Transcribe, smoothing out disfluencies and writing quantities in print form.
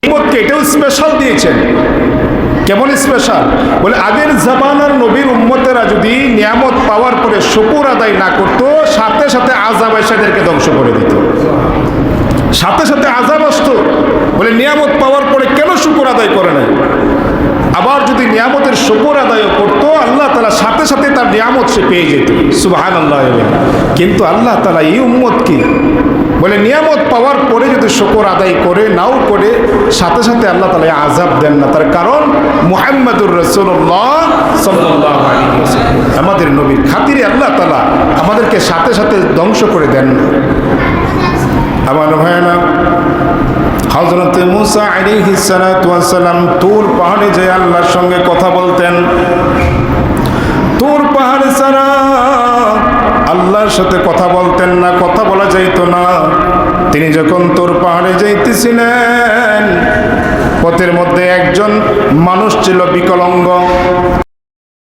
উম্মতকে এটাও স্পেশাল দিয়েছেন। কেমন স্পেশাল? বলে আগের জামানার নবীর উম্মতেরা যদি নিয়ামত পাওয়ার পরে শুকর আদায় না করতো, সাথে সাথে আযাব এসে এদেরকে ধ্বংস করে দিত। সাথে সাথে আযাব আসতো। বলে নিয়ামত পাওয়ার পরে কেন শুকর আদায় করে নাই? আবার যদি নিয়ামতের শুকর আদায় করতো, আল্লাহ তাআলা সাথে সাথে তার নিয়ামত সে পেয়ে যেত। সুবহানাল্লাহ। কিন্তু আল্লাহ তাআলা এই উম্মতকে বলে নিয়ামত পাওয়ার পরে যদি শুকর আদায় করে নাও করে, সাথে সাথে আল্লাহ তাআলা আযাব দেন না। তার কারণ মুহাম্মদুর রাসূলুল্লাহ সাল্লাল্লাহু আলাইহি ওয়াসাল্লাম, আমাদের নবীর খাতিরে আল্লাহ তাআলা আমাদেরকে সাথে সাথে ধ্বংস করে দেন না। আমার ভাইয়েরা, হযরত মুসা আলাইহিস সালাতু ওয়াস সালাম তুর পাহাড়ে যেয়ে আল্লাহর সঙ্গে কথা বলতেন। তুর পাহাড় ছাড়া আল্লাহর সাথে কথা বলতেন না, কথা বলা যাইতো না। তিনি যখন তুর পাহাড়ে যাইতেছিলেন, পথের মধ্যে একজন মানুষ ছিল বিকলাঙ্গ।